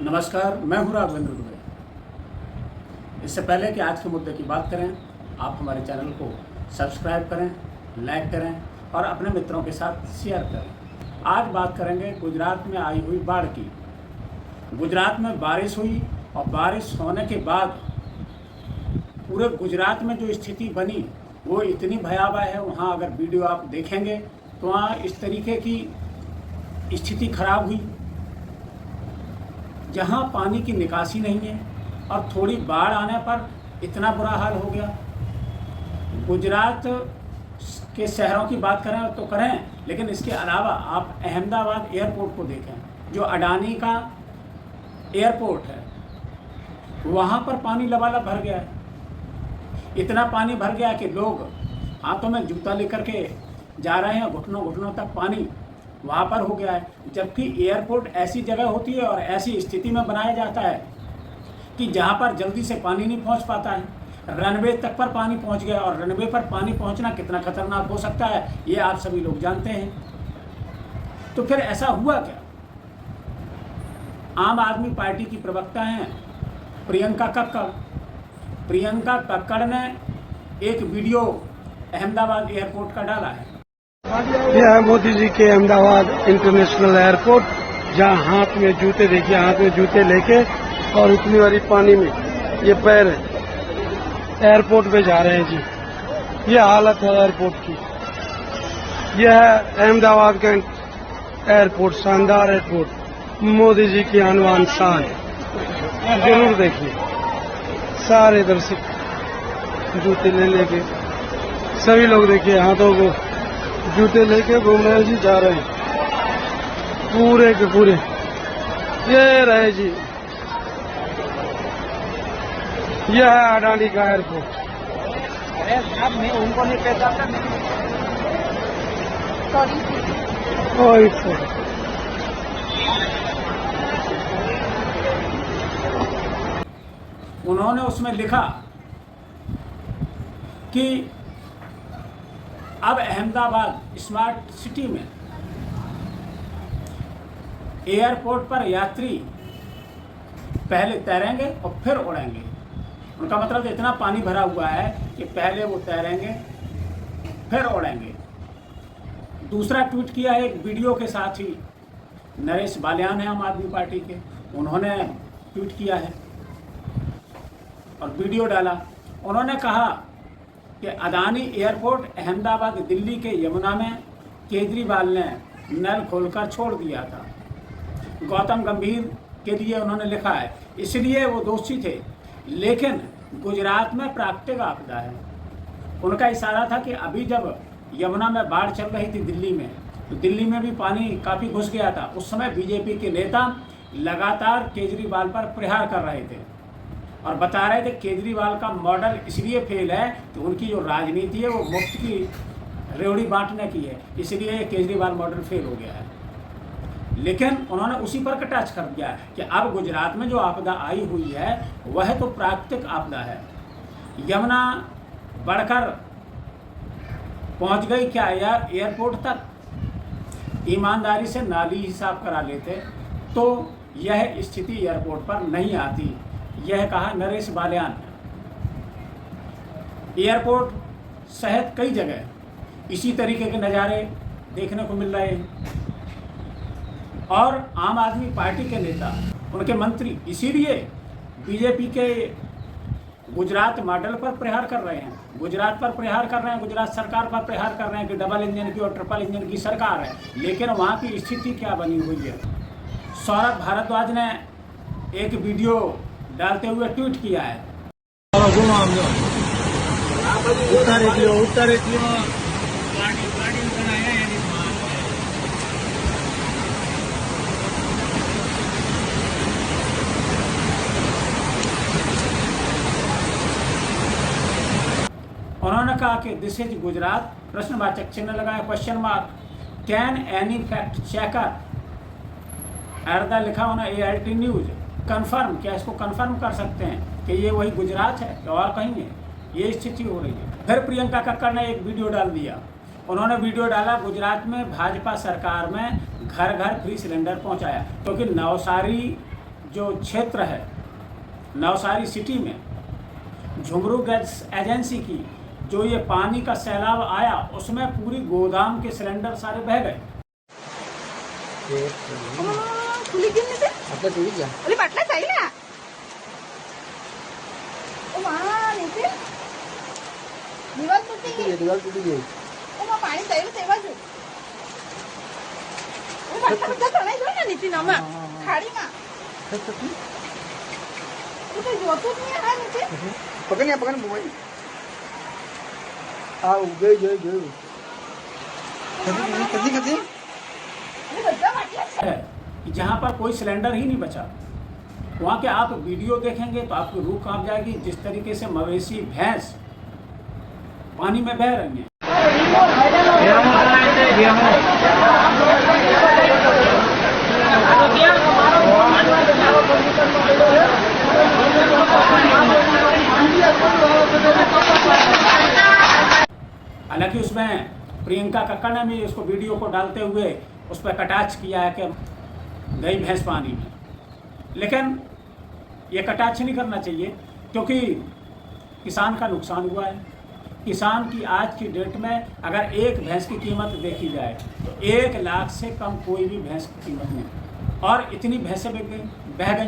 नमस्कार, मैं हूँ राघवेंद्र दुबे। इससे पहले कि आज के मुद्दे की बात करें, आप हमारे चैनल को सब्सक्राइब करें, लाइक करें और अपने मित्रों के साथ शेयर करें। आज बात करेंगे गुजरात में आई हुई बाढ़ की। गुजरात में बारिश हुई और बारिश होने के बाद पूरे गुजरात में जो स्थिति बनी वो इतनी भयावह है। वहाँ अगर वीडियो आप देखेंगे तो वहाँ इस तरीके की स्थिति खराब हुई जहाँ पानी की निकासी नहीं है और थोड़ी बाढ़ आने पर इतना बुरा हाल हो गया। गुजरात के शहरों की बात करें तो करें, लेकिन इसके अलावा आप अहमदाबाद एयरपोर्ट को देखें, जो अडानी का एयरपोर्ट है, वहाँ पर पानी लबालब भर गया है। इतना पानी भर गया कि लोग हाथों में जूता लेकर के जा रहे हैं, घुटनों घुटनों तक पानी वहाँ पर हो गया है। जबकि एयरपोर्ट ऐसी जगह होती है और ऐसी स्थिति में बनाया जाता है कि जहाँ पर जल्दी से पानी नहीं पहुँच पाता है। रनवे तक पर पानी पहुँच गया और रनवे पर पानी पहुँचना कितना खतरनाक हो सकता है ये आप सभी लोग जानते हैं। तो फिर ऐसा हुआ क्या? आम आदमी पार्टी की प्रवक्ता हैं प्रियंका कक्कड़। प्रियंका कक्कड़ ने एक वीडियो अहमदाबाद एयरपोर्ट का डाला है। यह है मोदी जी के अहमदाबाद इंटरनेशनल एयरपोर्ट, जहां हाथ में जूते, देखिए हाथ में जूते लेके और उतनी वाली पानी में ये पैर एयरपोर्ट पे जा रहे हैं जी। ये हालत है एयरपोर्ट की। यह है अहमदाबाद का एयरपोर्ट, शानदार एयरपोर्ट, मोदी जी की आनवान शान। जरूर देखिए, सारे दर्शक जूते ले लेके, सभी लोग देखिए हाथों को जूते लेके घूम रहे हैं जी, जा रहे हैं पूरे के पूरे। ये रहे जी, यह है अडानी का एयरपोर्ट। अरे साहब, मैं उनको नहीं पहचानता। ओए उन्होंने उसमें लिखा कि अब अहमदाबाद स्मार्ट सिटी में एयरपोर्ट पर यात्री पहले तैरेंगे और फिर उड़ेंगे। उनका मतलब इतना पानी भरा हुआ है कि पहले वो तैरेंगे फिर उड़ेंगे। दूसरा ट्वीट किया है एक वीडियो के साथ ही, नरेश बालियान है आम आदमी पार्टी के, उन्होंने ट्वीट किया है और वीडियो डाला। उन्होंने कहा कि अडानी एयरपोर्ट अहमदाबाद दिल्ली के यमुना में केजरीवाल ने नल खोलकर छोड़ दिया था। गौतम गंभीर के लिए उन्होंने लिखा है, इसलिए वो दोषी थे, लेकिन गुजरात में प्राकृतिक आपदा है। उनका इशारा था कि अभी जब यमुना में बाढ़ चल रही थी दिल्ली में, तो दिल्ली में भी पानी काफ़ी घुस गया था। उस समय बीजेपी के नेता लगातार केजरीवाल पर प्रहार कर रहे थे और बता रहे थे केजरीवाल का मॉडल इसलिए फेल है कि उनकी जो राजनीति है वो मुफ्त की रेवड़ी बांटने की है, इसलिए केजरीवाल मॉडल फेल हो गया है। लेकिन उन्होंने उसी पर कटाक्ष कर दिया कि अब गुजरात में जो आपदा आई हुई है वह तो प्राकृतिक आपदा है। यमुना बढ़कर पहुंच गई क्या यार एयरपोर्ट तक? ईमानदारी से नाली हिसाब करा लेते तो यह स्थिति एयरपोर्ट पर नहीं आती। यह कहा नरेश बालियान। एयरपोर्ट सहित कई जगह इसी तरीके के नज़ारे देखने को मिल रहे हैं और आम आदमी पार्टी के नेता, उनके मंत्री इसीलिए बीजेपी के गुजरात मॉडल पर प्रहार कर रहे हैं, गुजरात पर प्रहार कर रहे हैं, गुजरात सरकार पर प्रहार कर रहे हैं कि डबल इंजन की और ट्रिपल इंजन की सरकार है। लेकिन वहाँ की स्थिति क्या बनी हुई है? सौरभ भारद्वाज ने एक वीडियो डालते हुए ट्वीट किया है। उन्होंने कहा कि दिस इज गुजरात, प्रश्नवाचक चिन्ह लगाया, question mark. Can any fact checker अर्दा लिखा होना ALT न्यूज कंफर्म, क्या इसको कंफर्म कर सकते हैं कि ये वही गुजरात है और कहीं है? ये स्थिति हो रही है। फिर प्रियंका कक्कड़ ने एक वीडियो डाल दिया। उन्होंने वीडियो डाला गुजरात में भाजपा सरकार में घर घर फ्री सिलेंडर पहुंचाया, क्योंकि नवसारी जो क्षेत्र है नवसारी सिटी में, झुमरू गैस एजेंसी की जो ये पानी का सैलाब आया, उसमें पूरी गोदाम के सिलेंडर सारे बह गए। तुली घेऊन येते आपल्या तुळी घ्या. अरे बाटल्या चालल्या ओ मा नेते दिवाल तुटली तुळी दिवाल तुळी घे. ओ मा पाणी चाललं तेव्हा जो ओ बाटल्या બધા તણાઈ ગયો ને નીતિ નામાં ખાડીમાં તું તો જોતું જ નહીં આ નીતિ પકડ મોબાઈલ. આ ગઈ કદી અરે બધા બાટल्या છે है कि जहाँ पर कोई सिलेंडर ही नहीं बचा, वहाँ के आप वीडियो देखेंगे तो आपकी रूह कांप जाएगी। जिस तरीके से मवेशी भैंस पानी में बह रही हैं। हालांकि उसमें प्रियंका कक्कड़ ने भी उसको वीडियो को डालते हुए उस पर कटाक्ष किया है कि गई भैंस पानी में, लेकिन ये कटाक्ष नहीं करना चाहिए क्योंकि किसान का नुकसान हुआ है। किसान की आज की डेट में अगर एक भैंस की कीमत देखी जाए तो 1 लाख से कम कोई भी भैंस की कीमत नहीं, और इतनी भैंसें बह गई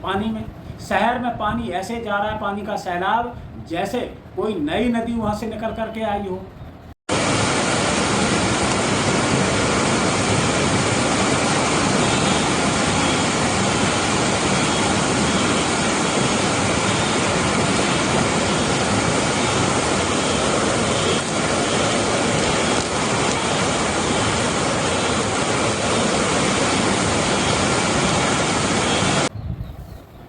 पानी में। शहर में पानी ऐसे जा रहा है, पानी का सैलाब, जैसे कोई नई नदी वहाँ से निकल करके आई हो।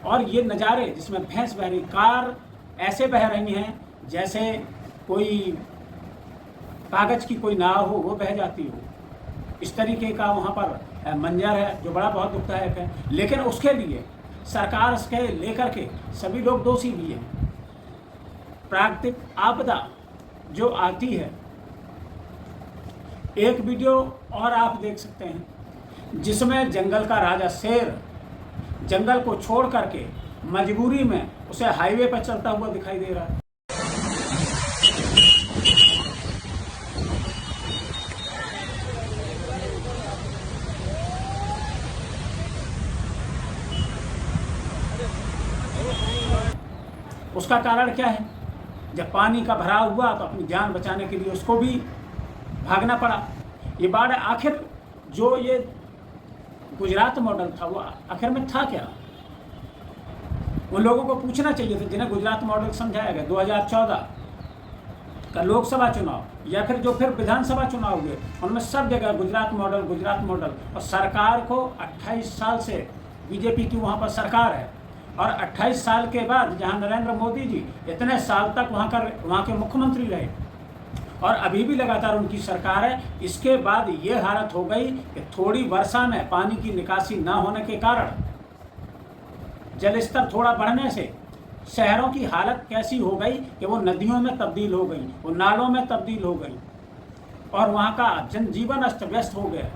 और ये नज़ारे जिसमें भैंस बह रही, कार ऐसे बह रही हैं जैसे कोई कागज़ की कोई नाव हो वो बह जाती हो, इस तरीके का वहाँ पर मंजर है जो बड़ा बहुत दुखदायक है। लेकिन उसके लिए सरकार उसके लेकर के सभी लोग दोषी भी हैं। प्राकृतिक आपदा जो आती है, एक वीडियो और आप देख सकते हैं जिसमें जंगल का राजा शेर जंगल को छोड़ करके मजबूरी में उसे हाईवे पर चलता हुआ दिखाई दे रहा है। उसका कारण क्या है? जब पानी का भराव हुआ तो अपनी जान बचाने के लिए उसको भी भागना पड़ा। ये बाढ़ आखिर जो ये गुजरात मॉडल था वो आखिर में था क्या? उन लोगों को पूछना चाहिए था जिन्हें गुजरात मॉडल समझाया गया। 2014 का लोकसभा चुनाव या फिर जो फिर विधानसभा चुनाव हुए, उनमें सब जगह गुजरात मॉडल। और सरकार को 28 साल से बीजेपी की वहाँ पर सरकार है, और 28 साल के बाद जहाँ नरेंद्र मोदी जी इतने साल तक वहाँ के मुख्यमंत्री रहे और अभी भी लगातार उनकी सरकार है, इसके बाद ये हालत हो गई कि थोड़ी वर्षा में पानी की निकासी ना होने के कारण, जल स्तर थोड़ा बढ़ने से शहरों की हालत कैसी हो गई कि वो नदियों में तब्दील हो गई, वो नालों में तब्दील हो गई, और वहाँ का जनजीवन अस्त व्यस्त हो गया।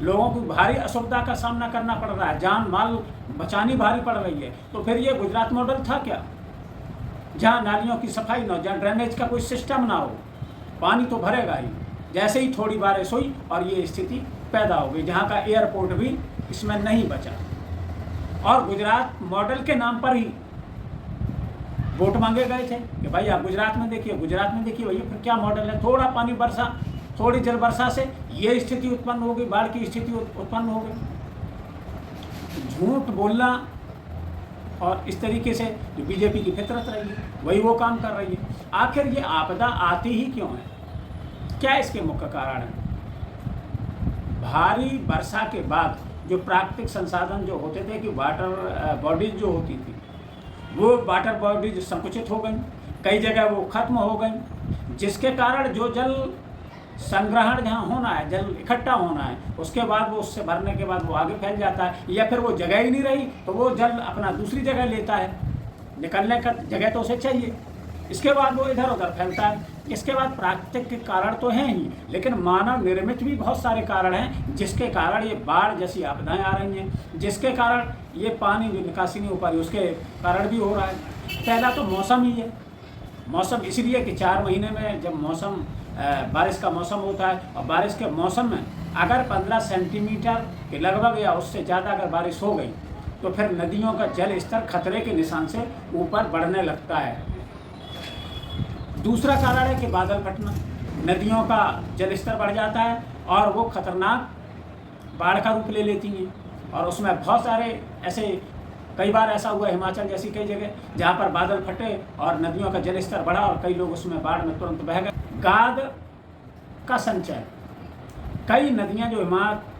लोगों को भारी असुविधा का सामना करना पड़ रहा है, जान माल बचानी भारी पड़ रही है। तो फिर ये गुजरात मॉडल था क्या? जहाँ नालियों की सफाई ना हो, जहाँ ड्रेनेज का कोई सिस्टम ना हो, पानी तो भरेगा ही। जैसे ही थोड़ी बारिश हुई और ये स्थिति पैदा हो गई, जहाँ का एयरपोर्ट भी इसमें नहीं बचा। और गुजरात मॉडल के नाम पर ही वोट मांगे गए थे कि भाई आप गुजरात में देखिए भैया, फिर क्या मॉडल है? थोड़ा पानी बरसा, थोड़ी जल वर्षा से ये स्थिति उत्पन्न हो गई, बाढ़ की स्थिति उत्पन्न हो गई। झूठ बोलना और इस तरीके से जो बीजेपी की फितरत रही है वही वो काम कर रही है। आखिर ये आपदा आती ही क्यों है? क्या इसके मुख्य कारण है? भारी वर्षा के बाद जो प्राकृतिक संसाधन जो होते थे कि वाटर बॉडीज जो होती थी, वो वाटर बॉडीज संकुचित हो गई, कई जगह वो खत्म हो गई, जिसके कारण जो जल संग्रहण जहाँ होना है, जल इकट्ठा होना है, उसके बाद वो उससे भरने के बाद वो आगे फैल जाता है, या फिर वो जगह ही नहीं रही तो वो जल अपना दूसरी जगह लेता है, निकलने का जगह तो उसे चाहिए, इसके बाद वो इधर उधर फैलता है। इसके बाद प्राकृतिक के कारण तो हैं ही, लेकिन मानव निर्मित भी बहुत सारे कारण हैं जिसके कारण ये बाढ़ जैसी आपदाएं आ रही हैं, जिसके कारण ये पानी भी निकासी नहीं हो पा रही, उसके कारण भी हो रहा है। पहला तो मौसम ही है। मौसम इसलिए कि 4 महीने में जब मौसम बारिश का मौसम होता है, और बारिश के मौसम में अगर 15 सेंटीमीटर के लगभग या उससे ज़्यादा अगर बारिश हो गई तो फिर नदियों का जल स्तर खतरे के निशान से ऊपर बढ़ने लगता है। दूसरा कारण है कि बादल फटना, नदियों का जल स्तर बढ़ जाता है और वो खतरनाक बाढ़ का रूप ले लेती हैं, और उसमें बहुत सारे ऐसे कई बार ऐसा हुआ हिमाचल जैसी कई जगह जहाँ पर बादल फटे और नदियों का जल स्तर बढ़ा और कई लोग उसमें बाढ़ में तुरंत बह गए। गाद का संचय, कई नदियाँ जो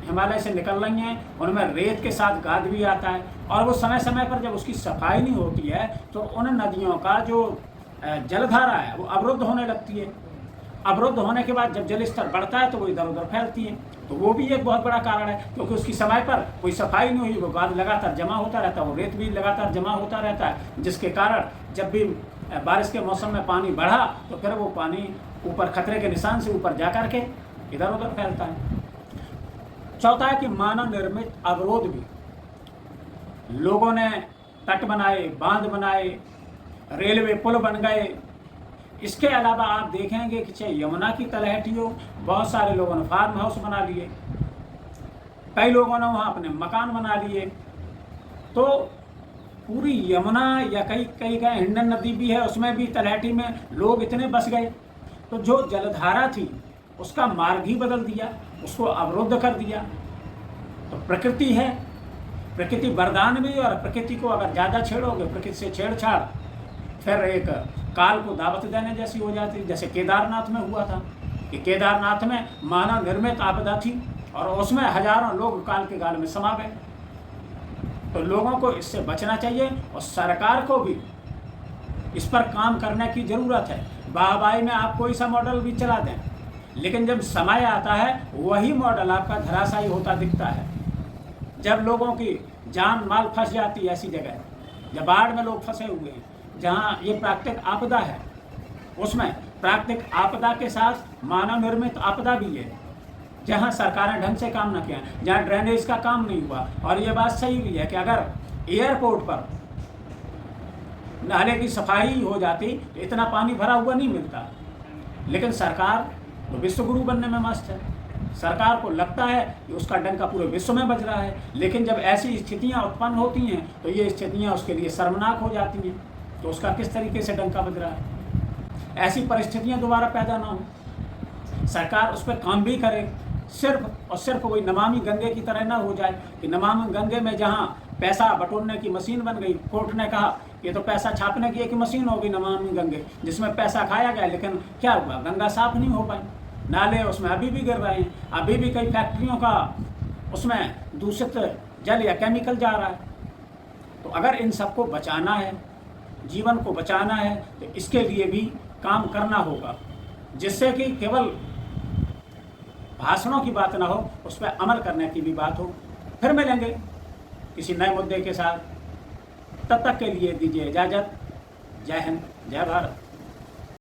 हिमालय से निकल रही हैं उनमें रेत के साथ गाद भी आता है, और वो समय समय पर जब उसकी सफाई नहीं होती है तो उन नदियों का जो जलधारा है वो अवरुद्ध होने लगती है। अवरुद्ध होने के बाद जब जल स्तर बढ़ता है तो वो इधर उधर फैलती है, तो वो भी एक बहुत बड़ा कारण है, क्योंकि उसकी समय पर कोई सफाई नहीं हुई, वो गाद लगातार जमा होता रहता है, वो रेत भी लगातार जमा होता रहता है, जिसके कारण जब भी बारिश के मौसम में पानी बढ़ा तो फिर वो पानी ऊपर खतरे के निशान से ऊपर जा कर के इधर उधर फैलता है। चौथा है कि मानव निर्मित अवरोध भी, लोगों ने तट बनाए, बांध बनाए, रेलवे पुल बन गए। इसके अलावा आप देखेंगे कि चाहे यमुना की तलहटी हो, बहुत सारे लोगों ने फार्म हाउस बना लिए, कई लोगों ने वहाँ अपने मकान बना लिए। तो पूरी यमुना या कई गए, हिंडन नदी भी है, उसमें भी तलहटी में लोग इतने बस गए, तो जो जलधारा थी उसका मार्ग ही बदल दिया, उसको अवरुद्ध कर दिया। तो प्रकृति है, प्रकृति वरदान भी, और प्रकृति को अगर ज़्यादा छेड़ोगे, प्रकृति से छेड़छाड़ फिर एक काल को दावत देने जैसी हो जाती। जैसे केदारनाथ में हुआ था कि केदारनाथ में मानव निर्मित आपदा थी और उसमें हजारों लोग काल के गाल में समा गए। तो लोगों को इससे बचना चाहिए और सरकार को भी इस पर काम करने की ज़रूरत है। वाहवाही में आप कोई सा मॉडल भी चला दें, लेकिन जब समय आता है वही मॉडल आपका धराशायी होता दिखता है। जब लोगों की जान माल फंस जाती है ऐसी जगह, जब बाढ़ में लोग फंसे हुए हैं, जहाँ ये प्राकृतिक आपदा है, उसमें प्राकृतिक आपदा के साथ मानव निर्मित आपदा भी है, जहाँ सरकारें ढंग से काम न किया, जहाँ ड्रेनेज का काम नहीं हुआ। और ये बात सही भी है कि अगर एयरपोर्ट पर नाले की सफाई हो जाती तो इतना पानी भरा हुआ नहीं मिलता। लेकिन सरकार तो विश्वगुरु बनने में मस्त है, सरकार को लगता है कि उसका डंका पूरे विश्व में बज रहा है, लेकिन जब ऐसी स्थितियां उत्पन्न होती हैं तो ये स्थितियां उसके लिए शर्मनाक हो जाती हैं। तो उसका किस तरीके से डंका बज रहा है, ऐसी परिस्थितियां दोबारा पैदा ना हो, सरकार उस पर काम भी करे। सिर्फ और सिर्फ वही नमामि गंगे की तरह ना हो जाए कि नमामि गंगे में जहाँ पैसा बटोरने की मशीन बन गई, कोर्ट ने कहा ये तो पैसा छापने की एक मशीन हो गई नमामि गंगे, जिसमें पैसा खाया गया, लेकिन क्या हुआ, गंगा साफ नहीं हो पाई, नाले उसमें अभी भी गिर रहे हैं, अभी भी कई फैक्ट्रियों का उसमें दूषित जल या केमिकल जा रहा है। तो अगर इन सबको बचाना है, जीवन को बचाना है, तो इसके लिए भी काम करना होगा, जिससे कि केवल भाषणों की बात ना हो, उस पर अमल करने की भी बात हो। फिर मिलेंगे किसी नए मुद्दे के साथ, तब तक के लिए दीजिए इजाज़त। जय हिंद, जय भारत।